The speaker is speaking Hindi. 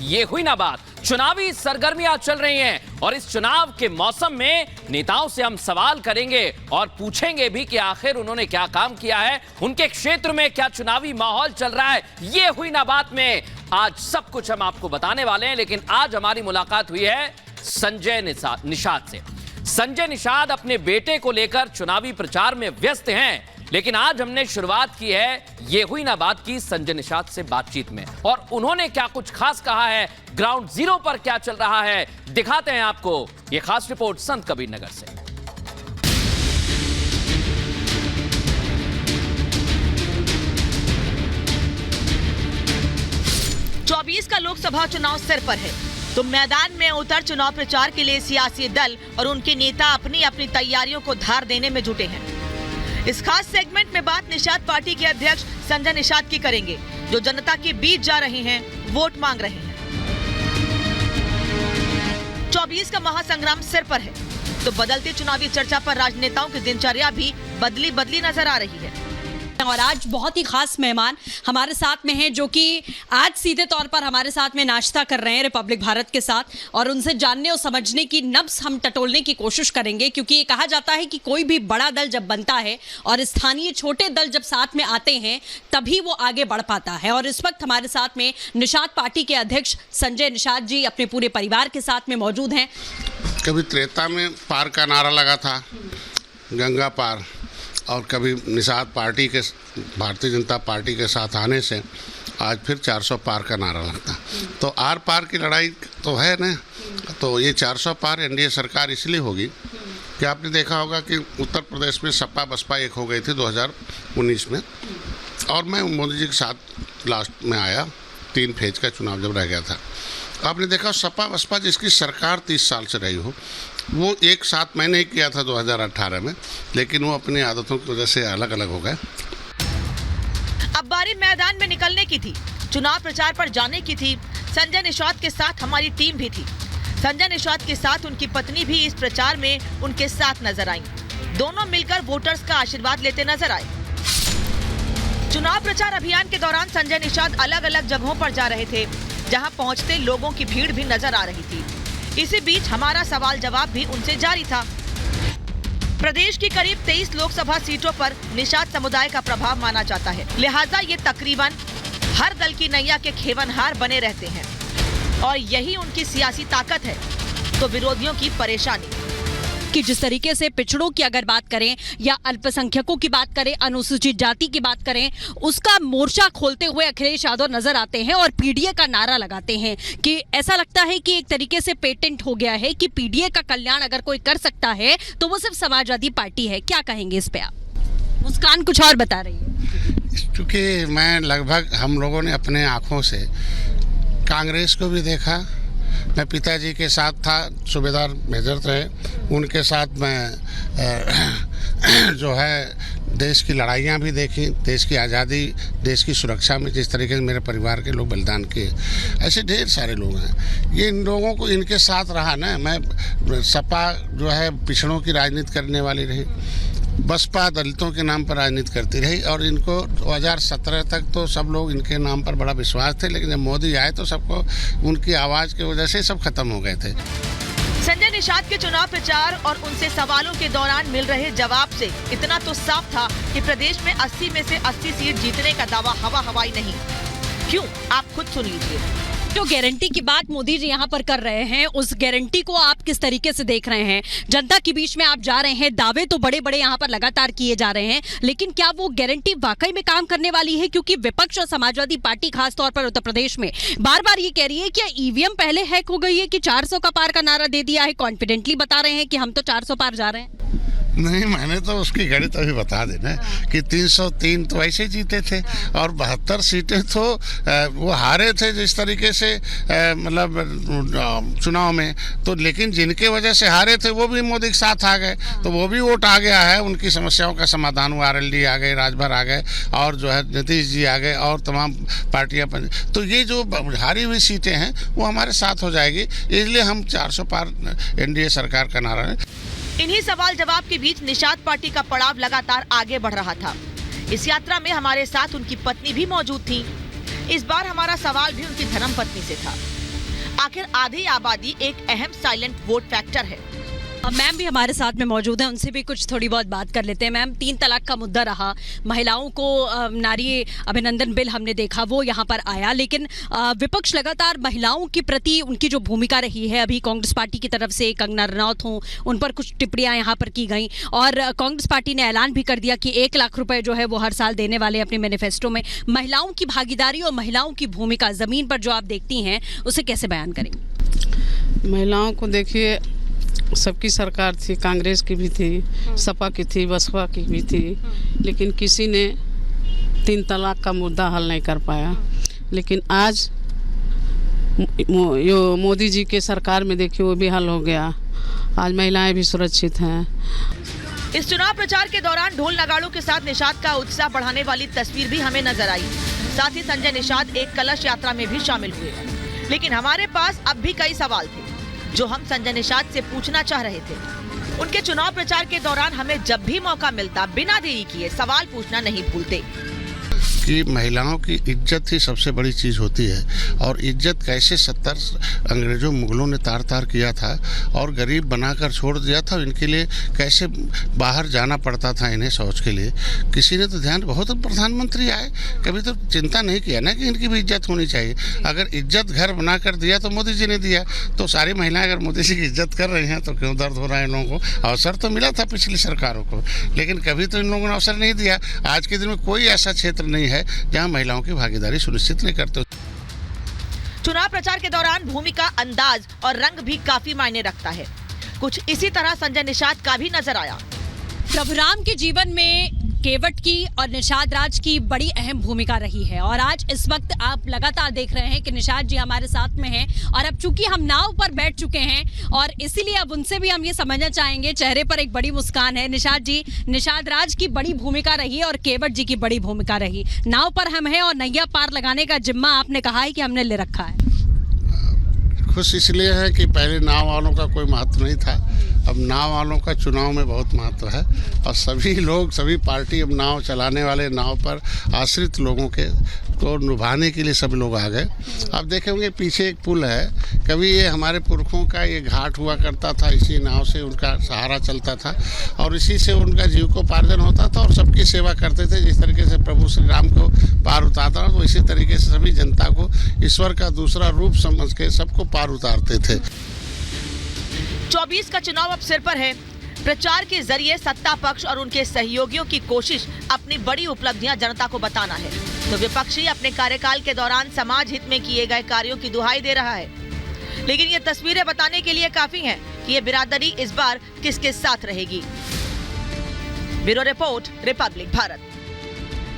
ये हुई ना बात। चुनावी सरगर्मियां चल रही हैं और इस चुनाव के मौसम में नेताओं से हम सवाल करेंगे और पूछेंगे भी कि आखिर उन्होंने क्या काम किया है, उनके क्षेत्र में क्या चुनावी माहौल चल रहा है। ये हुई ना बात में आज सब कुछ हम आपको बताने वाले हैं। लेकिन आज हमारी मुलाकात हुई है संजय निषाद से। संजय निषाद अपने बेटे को लेकर चुनावी प्रचार में व्यस्त हैं, लेकिन आज हमने शुरुआत की है ये हुई ना बात की संजय निषाद से बातचीत में, और उन्होंने क्या कुछ खास कहा है, ग्राउंड जीरो पर क्या चल रहा है, दिखाते हैं आपको ये खास रिपोर्ट संत कबीर नगर से। चौबीस का लोकसभा चुनाव सिर पर है तो मैदान में उतर चुनाव प्रचार के लिए सियासी दल और उनके नेता अपनी अपनी तैयारियों को धार देने में जुटे हैं। इस खास सेगमेंट में बात निषाद पार्टी के अध्यक्ष संजय निषाद की करेंगे, जो जनता के बीच जा रहे हैं, वोट मांग रहे हैं। 24 का महासंग्राम सिर पर है तो बदलती चुनावी चर्चा पर राजनेताओं की दिनचर्या भी बदली नजर आ रही है। और आज बहुत ही खास मेहमान हमारे साथ में हैं, जो कि आज सीधे तौर पर हमारे साथ में नाश्ता कर रहे हैं रिपब्लिक भारत के साथ, और उनसे जानने और समझने की नब्ज हम टटोलने की कोशिश करेंगे। क्योंकि ये कहा जाता है कि कोई भी बड़ा दल जब बनता है और स्थानीय छोटे दल जब साथ में आते हैं तभी वो आगे बढ़ पाता है। और इस वक्त हमारे साथ में निषाद पार्टी के अध्यक्ष संजय निषाद जी अपने पूरे परिवार के साथ में मौजूद हैं। कभी त्रेता में पार का नारा लगा था, गंगा पार, और कभी निषाद पार्टी के भारतीय जनता पार्टी के साथ आने से आज फिर 400 पार का नारा लगता। तो आर पार की लड़ाई तो है ना। तो ये 400 पार एनडीए सरकार इसलिए होगी कि आपने देखा होगा कि उत्तर प्रदेश में सपा बसपा एक हो गई थी 2019 में, और मैं मोदी जी के साथ लास्ट में आया, 3 फेज का चुनाव जब रह गया था। आपने देखा सपा बसपा जिसकी सरकार 30 साल से रही हो, वो एक साथ मैंने ही किया था 2018 में, लेकिन वो अपनी आदतों की वजह से अलग अलग हो गए। अब बारी मैदान में निकलने की थी, चुनाव प्रचार पर जाने की थी। संजय निषाद के साथ हमारी टीम भी थी। संजय निषाद के साथ उनकी पत्नी भी इस प्रचार में उनके साथ नजर आई। दोनों मिलकर वोटर्स का आशीर्वाद लेते नजर आए। चुनाव प्रचार अभियान के दौरान संजय निषाद अलग अलग जगहों पर जा रहे थे, जहां पहुंचते लोगों की भीड़ भी नजर आ रही थी। इसी बीच हमारा सवाल जवाब भी उनसे जारी था। प्रदेश की करीब 23 लोकसभा सीटों पर निषाद समुदाय का प्रभाव माना जाता है, लिहाजा ये तकरीबन हर दल की नैया के खेवनहार बने रहते हैं, और यही उनकी सियासी ताकत है तो विरोधियों की परेशानी। कि जिस तरीके से पिछड़ों की अगर बात करें या अल्पसंख्यकों की बात करें, अनुसूचित जाति की बात करें, उसका मोर्चा खोलते हुए अखिलेश यादव नजर आते हैं और पीडीए का नारा लगाते हैं कि ऐसा लगता है कि एक तरीके से पेटेंट हो गया है कि पीडीए का कल्याण अगर कोई कर सकता है तो वो सिर्फ समाजवादी पार्टी है। क्या कहेंगे इस पे आप? मुस्कान कुछ और बता रही है। क्योंकि मैं लगभग हम लोगों ने अपने आँखों से कांग्रेस को भी देखा। मैं पिताजी के साथ था, सूबेदार मेजर थे, उनके साथ मैं जो है देश की लड़ाइयाँ भी देखी, देश की आज़ादी, देश की सुरक्षा में जिस तरीके से मेरे परिवार के लोग बलिदान किए, ऐसे ढेर सारे लोग हैं। ये इन लोगों को इनके साथ रहा ना। मैं सपा जो है पिछड़ों की राजनीति करने वाली रही, बसपा दलितों के नाम पर राजनीति करती रही, और इनको 2017 तक तो सब लोग इनके नाम पर बड़ा विश्वास थे, लेकिन जब मोदी आए तो सबको उनकी आवाज़ की वजह से सब खत्म हो गए थे। संजय निषाद के चुनाव प्रचार और उनसे सवालों के दौरान मिल रहे जवाब से इतना तो साफ था कि प्रदेश में 80 में से 80 सीट जीतने का दावा हवा हवाई नहीं। क्यों, आप खुद सुन लीजिए। जो गारंटी की बात मोदी जी यहाँ पर कर रहे हैं, उस गारंटी को आप किस तरीके से देख रहे हैं? जनता के बीच में आप जा रहे हैं, दावे तो बड़े बड़े यहाँ पर लगातार किए जा रहे हैं, लेकिन क्या वो गारंटी वाकई में काम करने वाली है? क्योंकि विपक्ष और समाजवादी पार्टी खासतौर पर उत्तर प्रदेश में बार बार ये कह रही है कि ईवीएम पहले हैक हो गई है कि 400 का पार का नारा दे दिया है। कॉन्फिडेंटली बता रहे हैं कि हम तो 400 पार जा रहे हैं। नहीं, मैंने तो उसकी गणित अभी बता देना कि 303 तो ऐसे जीते थे, और 72 सीटें तो वो हारे थे जिस तरीके से मतलब चुनाव में। तो लेकिन जिनके वजह से हारे थे वो भी मोदी के साथ आ गए, तो वो भी वोट आ गया है, उनकी समस्याओं का समाधान हुआ। RLD आ गए, राजभर आ गए, और जो है नीतीश जी आ गए, और तमाम पार्टियाँ। तो ये जो हारी हुई सीटें हैं वो हमारे साथ हो जाएगी, इसलिए हम 400 पार एनडीए सरकार का नारा है। इन्हीं सवाल जवाब के बीच निषाद पार्टी का पड़ाव लगातार आगे बढ़ रहा था। इस यात्रा में हमारे साथ उनकी पत्नी भी मौजूद थी। इस बार हमारा सवाल भी उनकी धर्मपत्नी से था। आखिर आधी आबादी एक अहम साइलेंट वोट फैक्टर है। मैम भी हमारे साथ में मौजूद हैं, उनसे भी कुछ थोड़ी बहुत बात कर लेते हैं। मैम, 3 तलाक का मुद्दा रहा, महिलाओं को नारी अभिनंदन बिल हमने देखा वो यहाँ पर आया, लेकिन विपक्ष लगातार महिलाओं के प्रति उनकी जो भूमिका रही है, अभी कांग्रेस पार्टी की तरफ से कंगना रनौत हों, उन पर कुछ टिप्पणियां यहाँ पर की गई और कांग्रेस पार्टी ने ऐलान भी कर दिया कि 1 लाख रुपए जो है वो हर साल देने वाले अपने मैनिफेस्टो में। महिलाओं की भागीदारी और महिलाओं की भूमिका जमीन पर जो आप देखती हैं उसे कैसे बयान करेंगे? महिलाओं को देखिए, सबकी सरकार थी, कांग्रेस की भी थी, सपा की थी, बसपा की भी थी, लेकिन किसी ने 3 तलाक का मुद्दा हल नहीं कर पाया। लेकिन आज मोदी जी के सरकार में देखिए वो भी हल हो गया, आज महिलाएं भी सुरक्षित हैं। इस चुनाव प्रचार के दौरान ढोल नगाड़ों के साथ निषाद का उत्साह बढ़ाने वाली तस्वीर भी हमें नजर आई। साथ ही संजय निषाद एक कलश यात्रा में भी शामिल हुए। लेकिन हमारे पास अब भी कई सवाल थे जो हम संजय निषाद से पूछना चाह रहे थे। उनके चुनाव प्रचार के दौरान हमें जब भी मौका मिलता बिना देरी किए सवाल पूछना नहीं भूलते कि महिलाओं की इज्जत ही सबसे बड़ी चीज़ होती है और इज्जत कैसे 70 अंग्रेजों मुगलों ने तार तार किया था और गरीब बनाकर छोड़ दिया था। इनके लिए कैसे बाहर जाना पड़ता था इन्हें शौच के लिए। किसी ने तो ध्यान, बहुत प्रधानमंत्री आए, कभी तो चिंता नहीं किया ना कि इनकी भी इज्जत होनी चाहिए। अगर इज्जत घर बना कर दिया तो मोदी जी ने दिया, तो सारी महिलाएं अगर मोदी जी की इज्जत कर रही हैं तो क्यों दर्द हो रहा है इन लोगों को? अवसर तो मिला था पिछली सरकारों को, लेकिन कभी तो इन लोगों ने अवसर नहीं दिया। आज के दिन में कोई ऐसा क्षेत्र नहीं है जहां महिलाओं की भागीदारी सुनिश्चित नहीं करते। चुनाव प्रचार के दौरान भूमिका, अंदाज और रंग भी काफी मायने रखता है। कुछ इसी तरह संजय निषाद का भी नजर आया। प्रभुराम के जीवन में केवट की और निषाद राज की बड़ी अहम भूमिका रही है और आज इस वक्त आप लगातार देख रहे हैं कि निषाद जी हमारे साथ में हैं और अब चूंकि हम नाव पर बैठ चुके हैं और इसीलिए अब उनसे भी हम ये समझना चाहेंगे, चेहरे पर एक बड़ी मुस्कान है। निषाद जी, निषाद राज की बड़ी भूमिका रही और केवट जी की बड़ी भूमिका रही, नाव पर हम हैं और नैया पार लगाने का जिम्मा आपने कहा है कि हमने ले रखा है। खुश इसलिए है कि पहले नाव वालों का कोई महत्व नहीं था, अब नाव वालों का चुनाव में बहुत महत्व है और सभी लोग, सभी पार्टी अब नाव चलाने वाले, नाव पर आश्रित लोगों के को निभाने के लिए सब लोग आ गए। अब देखेंगे पीछे एक पुल है, कभी ये हमारे पुरखों का ये घाट हुआ करता था, इसी नाव से उनका सहारा चलता था और इसी से उनका जीविकोपार्जन होता था और सबकी सेवा करते थे। जिस तरीके से प्रभु श्री राम को पार उतारता तो इसी तरीके से सभी जनता को ईश्वर का दूसरा रूप समझ के सबको पार उतारते थे। 24 का चुनाव अब सिर पर है। प्रचार के जरिए सत्ता पक्ष और उनके सहयोगियों की कोशिश अपनी बड़ी उपलब्धियां जनता को बताना है, तो विपक्षी अपने कार्यकाल के दौरान समाज हित में किए गए कार्यों की दुहाई दे रहा है। लेकिन ये तस्वीरें बताने के लिए काफी हैं कि ये बिरादरी इस बार किसके साथ रहेगी। Bureau report, Republic Bharat.